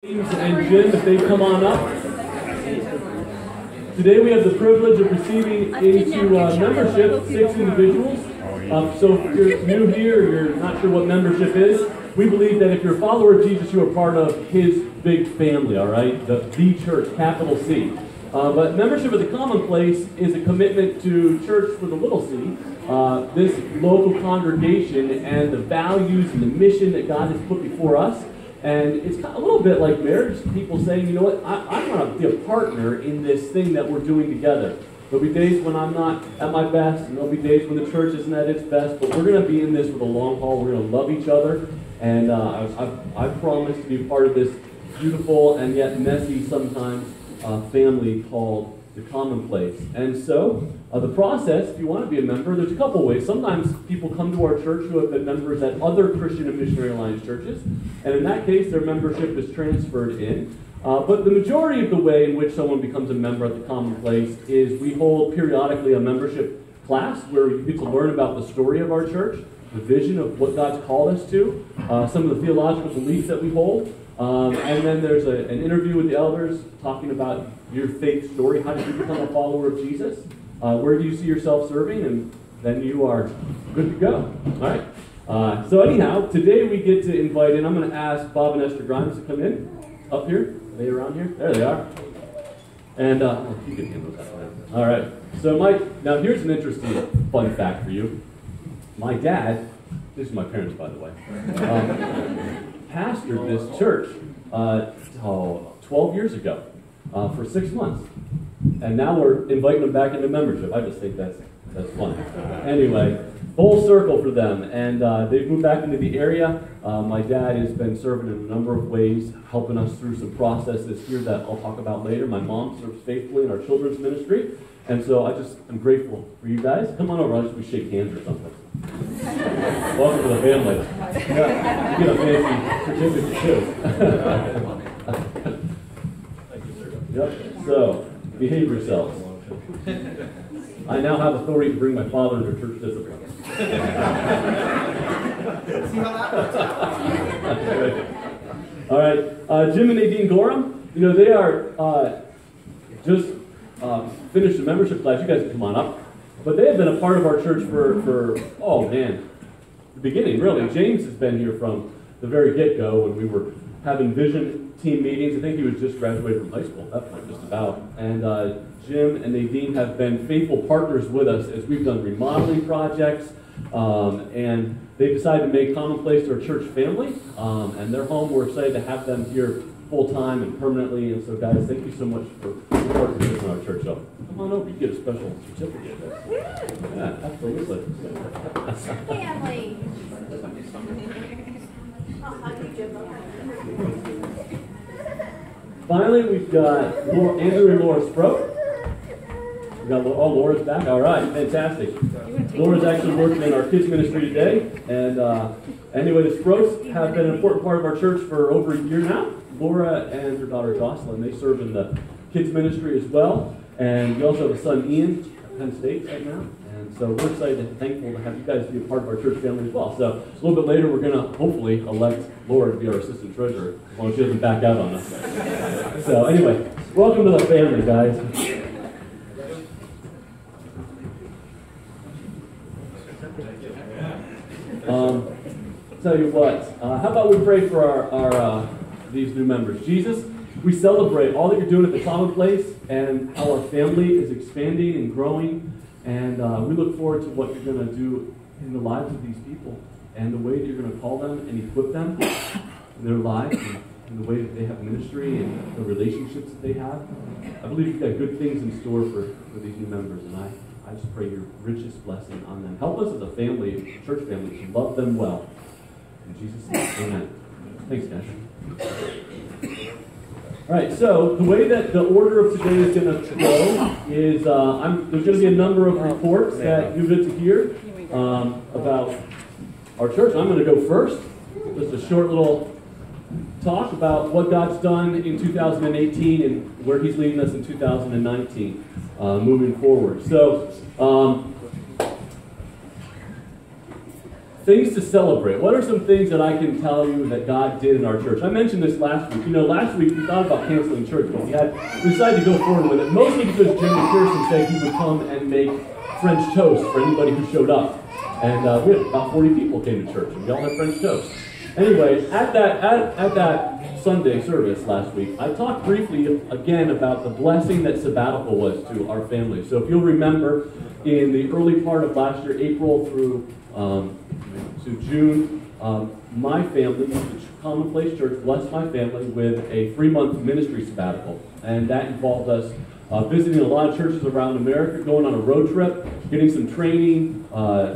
James and Jim, if they come on up. Today we have the privilege of receiving into membership 6 individuals. So if you're new here, you're not sure what membership is, we believe that if you're a follower of Jesus, you are part of His big family, all right? The church, capital C. But membership of the Commonplace is a commitment to church with a little c, this local congregation and the values and the mission that God has put before us. And it's a little bit like marriage, people saying, you know what, I want to be a partner in this thing that we're doing together. There'll be days when I'm not at my best, and there'll be days when the church isn't at its best, but we're going to be in this with a long haul. We're going to love each other, and I promise to be part of this beautiful and yet messy sometimes family called the Commonplace. And so, the process, if you want to be a member, there's a couple ways. Sometimes people come to our church who have been members at other Christian and Missionary Alliance churches, and in that case, their membership is transferred in. But the majority of the way in which someone becomes a member at the Commonplace is we hold periodically a membership class where you get to learn about the story of our church, the vision of what God's called us to, some of the theological beliefs that we hold, and then there's an interview with the elders talking about your faith story. How did you become a follower of Jesus? Where do you see yourself serving? And then you are good to go. All right. So anyhow, today we get to invite in, I'm going to ask Bob and Esther Grimes to come in, up here. Are they around here? There they are. And you can handle that one. All right. So Mike, now here's an interesting fun fact for you. My dad, this is my parents, by the way, pastored this church 12 years ago for 6 months. And now we're inviting them back into membership. I just think that's fun. Anyway, full circle for them. And they've moved back into the area. My dad has been serving in a number of ways, helping us through some processes here that I'll talk about later. My mom serves faithfully in our children's ministry. And so I'm grateful for you guys. Come on over, I'll just we shake hands or something. Welcome to the family. Yeah, you get a fancy certificate too. Thank you, sir. Yep. So, behave yourselves. I now have authority to bring my father into church discipline. See how that works out. All right. Jim and Nadine Gorham, you know, they are just finished a membership class. You guys can come on up. But they have been a part of our church for oh man, the beginning, really. James has been here from the very get-go when we were having vision team meetings. I think he was just graduated from high school at that point, just about. And Jim and Nadine have been faithful partners with us as we've done remodeling projects. And they've decided to make Commonplace their church family. And their home, we're excited to have them here full-time and permanently. And so, guys, thank you so much for supporting us in our church. So, come on over, you get a special certificate there. Yeah, absolutely. Family. Finally, we've got Andrew and Laura Sproat. We've got, Laura's back. All right, fantastic. Laura's actually working in our kids ministry today. And anyway, the Sproats have been an important part of our church for over a year now. Laura and her daughter Jocelyn, they serve in the kids ministry as well. And we also have a son, Ian, at Penn State right now. And so we're excited and thankful to have you guys be a part of our church family as well. So a little bit later, we're going to hopefully elect Laura to be our assistant treasurer, as long as she doesn't back out on us. So anyway, welcome to the family, guys. Tell you what, how about we pray for our these new members. Jesus, we celebrate all that you're doing at the Commonplace and how our family is expanding and growing, and we look forward to what you're going to do in the lives of these people and the way that you're going to call them and equip them in their lives and the way that they have ministry and the relationships that they have. I believe you've got good things in store for these new members, and I just pray your richest blessing on them. Help us as a family, a church family, to love them well. In Jesus' name, amen. Thanks, guys. All right, so the way that the order of today is going to go is there's going to be a number of reports that you get to hear about our church. I'm going to go first. Just a short little talk about what God's done in 2018 and where He's leading us in 2019 moving forward. So, things to celebrate. What are some things that I can tell you that God did in our church? I mentioned this last week. You know, last week we thought about canceling church, but we decided to go forward with it, mostly because Jeremy Pearson said he would come and make French toast for anybody who showed up. And we had about 40 people came to church, and we all had French toast. Anyway, at that Sunday service last week, I talked briefly again about the blessing that sabbatical was to our family. So if you'll remember, in the early part of last year, April through to June, my family, the Commonplace Church, blessed my family with a 3-month ministry sabbatical. And that involved us visiting a lot of churches around America, going on a road trip, getting some training,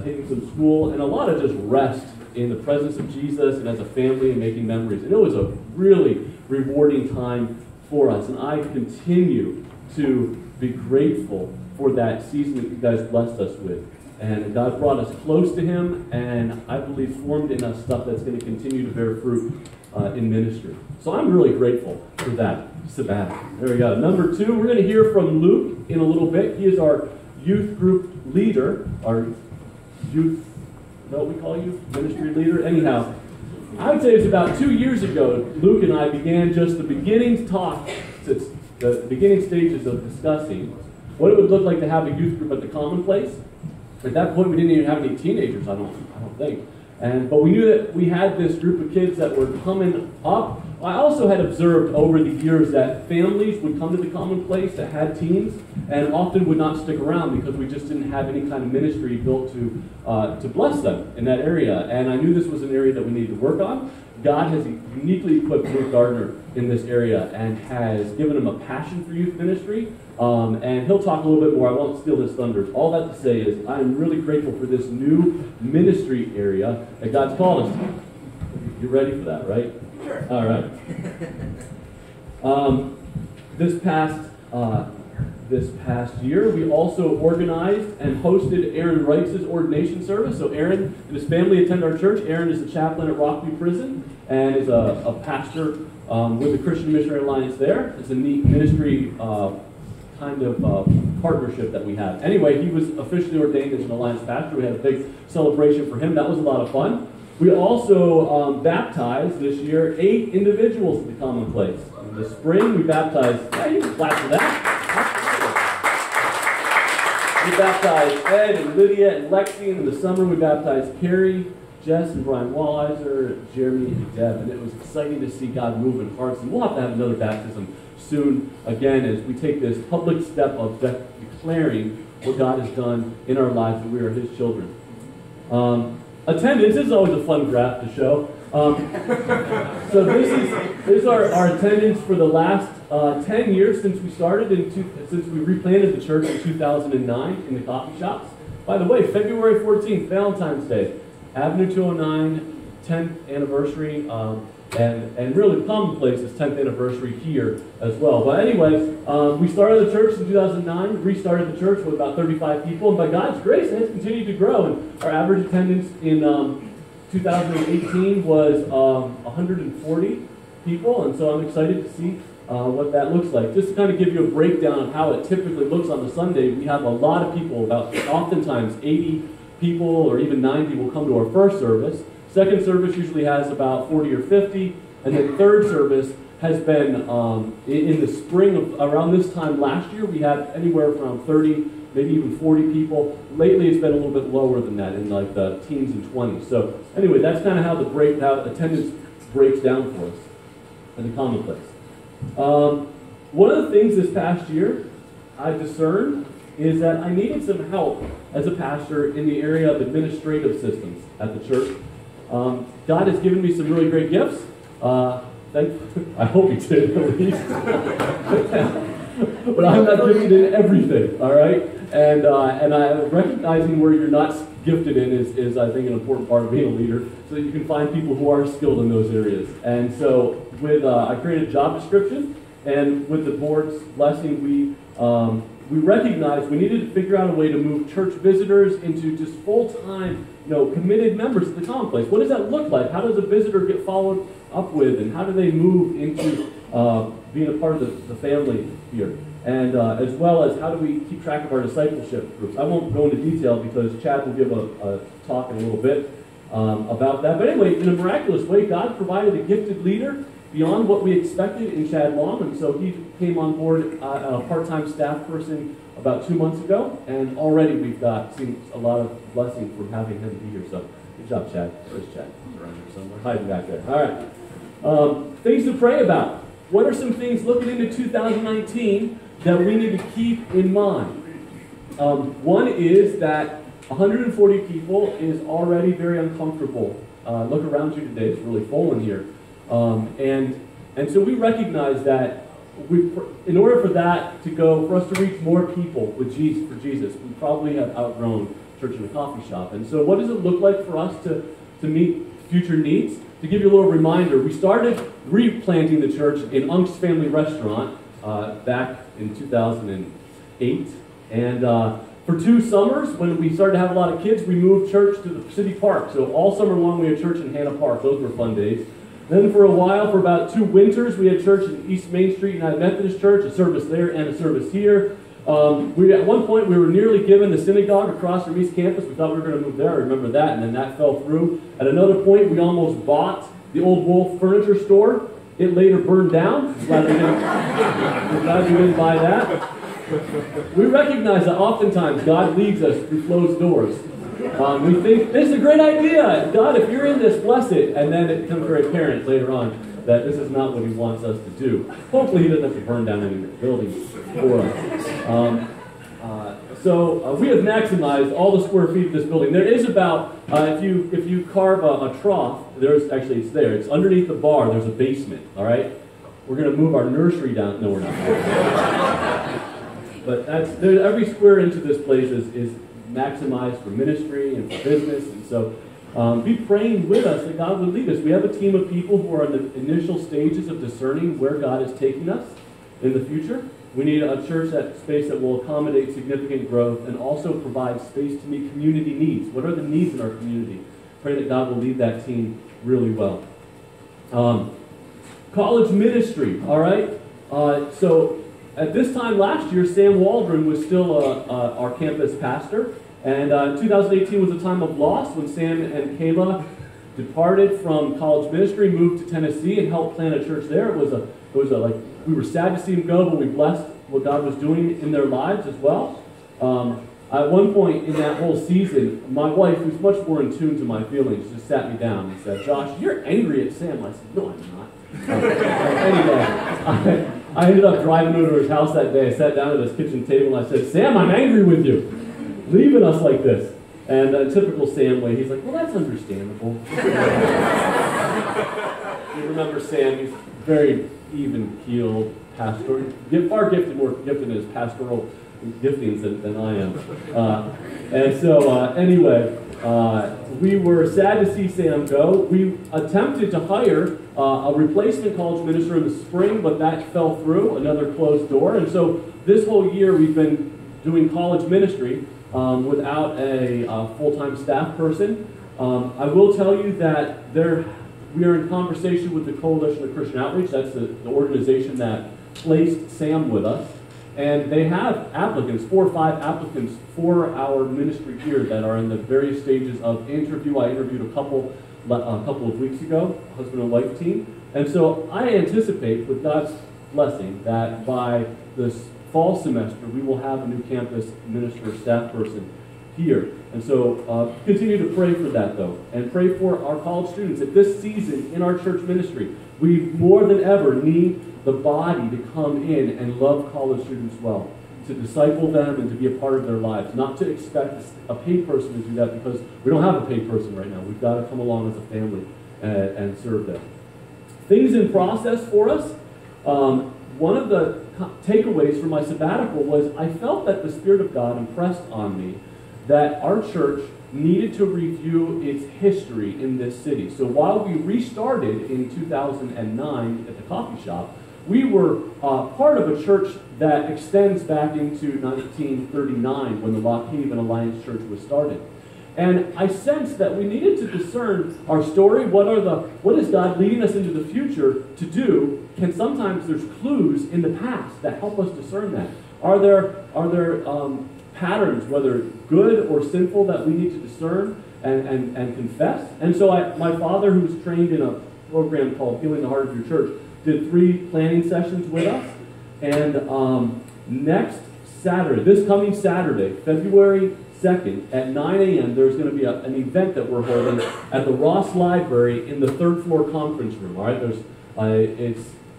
taking some school, and a lot of just rest in the presence of Jesus and as a family and making memories. And it was a really rewarding time for us. And I continue to be grateful for that season that you guys blessed us with. And God brought us close to Him, and I believe formed in us stuff that's going to continue to bear fruit in ministry. So I'm really grateful for that sabbatical. There we go. Number 2, we're going to hear from Luke in a little bit. He is our youth group leader, our youth, is that what we call you? Ministry leader? Anyhow, I would say it's about 2 years ago, Luke and I began just the beginning talk, the beginning stages of discussing what it would look like to have a youth group at the Commonplace. At that point, we didn't even have any teenagers, I don't think. But we knew that we had this group of kids that were coming up. I also had observed over the years that families would come to the Commonplace that had teens and often would not stick around because we just didn't have any kind of ministry built to bless them in that area. And I knew this was an area that we needed to work on. God has uniquely equipped Luke Gardner in this area and has given him a passion for youth ministry. And he'll talk a little bit more. I won't steal his thunder. All that to say is I'm really grateful for this new ministry area that God's called us to. You ready for that, right? Sure. All right. This past year, we also organized and hosted Aaron Wright's ordination service. So Aaron and his family attend our church. Aaron is a chaplain at Rockview Prison and is a pastor with the Christian Missionary Alliance there. It's a neat ministry kind of partnership that we have. Anyway, he was officially ordained as an Alliance pastor. We had a big celebration for him. That was a lot of fun. We also baptized this year 8 individuals at the Commonplace. In the spring, we baptized, you can clap for that. We baptized Ed and Lydia and Lexi. In the summer, we baptized Carrie, Jess and Brian Wallizer, Jeremy and Deb. And it was exciting to see God move in hearts. And we'll have to have another baptism soon, again, as we take this public step of declaring what God has done in our lives, that we are His children. Attendance is always a fun graph to show. So this is our attendance for the last 10 years since we started, since we replanted the church in 2009 in the coffee shops. By the way, February 14th, Valentine's Day, Avenue 209, 10th anniversary, and really Commonplace's 10th anniversary here as well. But anyways, we started the church in 2009, restarted the church with about 35 people, and by God's grace, it has continued to grow. And our average attendance in 2018 was 140 people, and so I'm excited to see what that looks like. Just to kind of give you a breakdown of how it typically looks on the Sunday, we have a lot of people, oftentimes 80 people or even 90 will come to our first service. Second service usually has about 40 or 50, and then third service has been in the spring of around this time last year. We had anywhere from 30, maybe even 40 people. Lately, it's been a little bit lower than that, in like the teens and 20s. So anyway, that's kind of how the attendance breaks down for us in the Commonplace. One of the things this past year I discerned is that I needed some help as a pastor in the area of administrative systems at the church. God has given me some really great gifts. I hope He did, at least. But I'm not gifted in everything, all right? And recognizing where you're not gifted in is, I think, an important part of being a leader, so that you can find people who are skilled in those areas. And so I created a job description, and with the board's blessing, we recognized we needed to figure out a way to move church visitors into just full-time, committed members of the Commonplace. What does that look like? How does a visitor get followed up with, and how do they move into being a part of the family here? And as well as how do we keep track of our discipleship groups? I won't go into detail because Chad will give a talk in a little bit. about that. But anyway, in a miraculous way, God provided a gifted leader beyond what we expected in Chad Long, and so he came on board a part-time staff person about 2 months ago, and already we've seen a lot of blessing from having him be here. So good job, Chad. Where's Chad? He's around here somewhere. Hiding back there. All right. Things to pray about. What are some things looking into 2019 that we need to keep in mind? One is that 140 people is already very uncomfortable. Look around you today; it's really full in here, and so we recognize that in order for that to go, for us to reach more people with Jesus, we probably have outgrown church and a coffee shop. And so, what does it look like for us to meet future needs? To give you a little reminder, we started replanting the church in Unk's Family Restaurant back in 2008, and for 2 summers, when we started to have a lot of kids, we moved church to the city park. So all summer long, we had church in Hannah Park. Those were fun days. Then for a while, for about 2 winters, we had church in East Main Street United Methodist Church, a service there and a service here. At one point, we were nearly given the synagogue across from East Campus. We thought we were going to move there. I remember that, and then that fell through. At another point, we almost bought the old Wolf Furniture Store. It later burned down. Glad we didn't buy that. We recognize that oftentimes God leads us through closed doors. We think, this is a great idea. God, if you're in this, bless it. And then it becomes very apparent later on that this is not what he wants us to do. Hopefully he doesn't have to burn down any buildings for us. So we have maximized all the square feet of this building. There is about, if you carve a trough, it's there. It's underneath the bar. There's a basement, all right? We're going to move our nursery down. No, we're not. But every square inch of this place is maximized for ministry and for business. And so be praying with us that God would lead us. We have a team of people who are in the initial stages of discerning where God is taking us in the future. We need a church space that will accommodate significant growth and also provide space to meet community needs. What are the needs in our community? Pray that God will lead that team really well. College ministry, all right? So at this time last year, Sam Waldron was still our campus pastor. And 2018 was a time of loss when Sam and Kayla departed from college ministry, moved to Tennessee, and helped plant a church there. It was like we were sad to see them go, but we blessed what God was doing in their lives as well. At one point in that whole season, my wife, who's much more in tune to my feelings, just sat me down and said, "Josh, you're angry at Sam." I said, "No, I'm not." Anyway, I ended up driving over to his house that day. I sat down at his kitchen table and I said, "Sam, I'm angry with you, leaving us like this." And typical Sam way, he's like, "Well, that's understandable." You remember Sam, he's very even-keeled pastor. Far more gifted in his pastoral giftings than I am. And so, anyway, we were sad to see Sam go. We attempted to hire a replacement college minister in the spring, but that fell through, another closed door. And so this whole year we've been doing college ministry without a full-time staff person. I will tell you that we are in conversation with the Coalition of Christian Outreach. That's the organization that placed Sam with us. And they have applicants, 4 or 5 applicants for our ministry here that are in the various stages of interview. I interviewed a couple of weeks ago, husband and wife team. And so I anticipate, with God's blessing, that by this fall semester, we will have a new campus minister staff person here. And so continue to pray for that, though, and pray for our college students. At this season in our church ministry, we more than ever need the body to come in and love college students well, to disciple them and to be a part of their lives, not to expect a paid person to do that, because we don't have a paid person right now. We've got to come along as a family and serve them. Things in process for us. One of the takeaways from my sabbatical was I felt that the Spirit of God impressed on me that our church needed to review its history in this city. So while we restarted in 2009 at the coffee shop, we were part of a church that extends back into 1939 when the Lock Haven Alliance Church was started. And I sensed that we needed to discern our story. What is God leading us into the future to do? Sometimes there's clues in the past that help us discern that. Are there patterns, whether good or sinful, that we need to discern? and confess. And so my father, who's trained in a program called Healing the Heart of Your Church, did 3 planning sessions with us. And next Saturday, this coming Saturday, February 2nd at 9 a.m., there's going to be an event that we're holding at the Ross Library in the 3rd floor conference room. All right,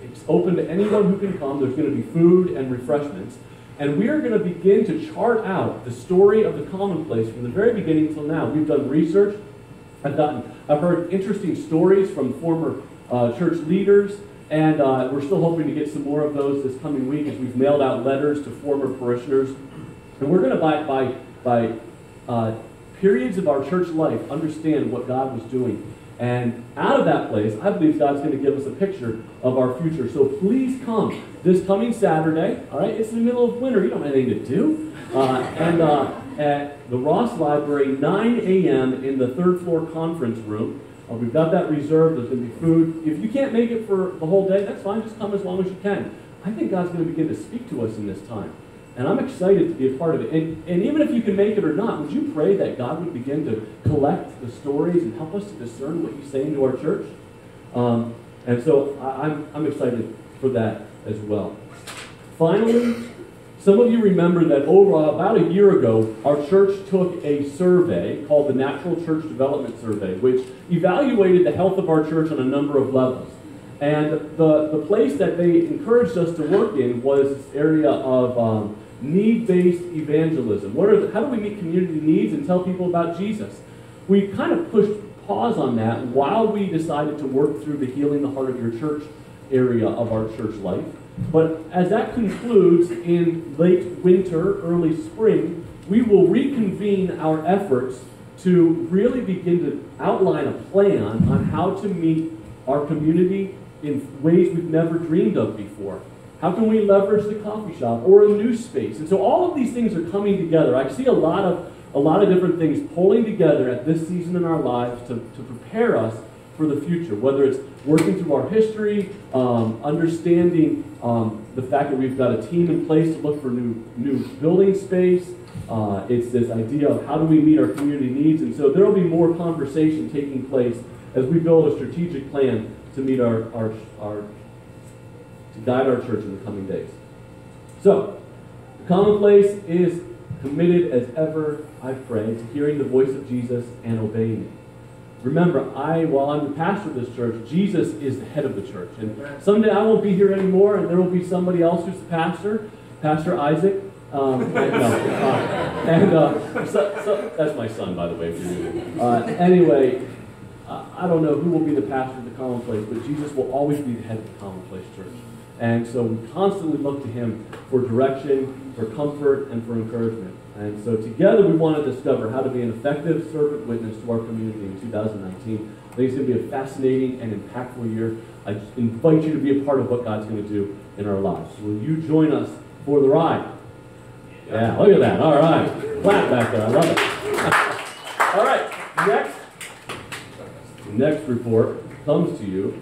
it's open to anyone who can come. There's going to be food and refreshments. And we are going to begin to chart out the story of the commonplace from the very beginning till now. We've done research. I've heard interesting stories from former church leaders, and we're still hoping to get some more of those this coming week as we've mailed out letters to former parishioners. And we're going to, by periods of our church life, understand what God was doing. And out of that place, I believe God's going to give us a picture of our future. So please come this coming Saturday. All right, it's in the middle of winter. You don't have anything to do. And at the Ross Library, 9 a.m. in the 3rd floor conference room. We've got that reserved. There's going to be food. If you can't make it for the whole day, that's fine. Just come as long as you can. I think God's going to begin to speak to us in this time. And I'm excited to be a part of it. And even if you can make it or not, would you pray that God would begin to collect the stories and help us to discern what He's saying to our church? And so I'm excited for that as well. Finally, some of you remember that about a year ago, our church took a survey called the Natural Church Development Survey, which evaluated the health of our church on a number of levels. And the place that they encouraged us to work in was this area of need-based evangelism. How do we meet community needs and tell people about Jesus? We kind of pushed pause on that while we decided to work through the Healing the Heart of Your Church area of our church life. But as that concludes in late winter, early spring, we will reconvene our efforts to really begin to outline a plan on how to meet our community in ways we've never dreamed of before. How can we leverage the coffee shop or a new space? And so all of these things are coming together. I see a lot of different things pulling together at this season in our lives to prepare us for the future, whether it's working through our history, understanding the fact that we've got a team in place to look for new building space. It's this idea of how do we meet our community needs. And so there will be more conversation taking place as we build a strategic plan to meet to guide our church in the coming days. So, the Commonplace is committed as ever, I pray, to hearing the voice of Jesus and obeying it. Remember, while I'm the pastor of this church, Jesus is the head of the church. And someday I won't be here anymore, and there will be somebody else who's the pastor, Pastor Isaac. So that's my son, by the way. Anyway, I don't know who will be the pastor of the Commonplace, but Jesus will always be the head of the Commonplace Church. And so we constantly look to Him for direction, for comfort, and for encouragement. And so together we want to discover how to be an effective servant witness to our community in 2019. I think it's going to be a fascinating and impactful year. I invite you to be a part of what God's going to do in our lives. Will you join us for the ride? Yeah, look at that. All right. Clap back there. I love it. All right. Next report comes to you,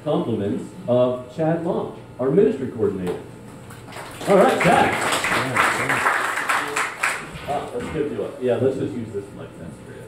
compliments of Chad Long, our ministry coordinator. All right, Chad. Let's give you a, let's just use this mic. That's great.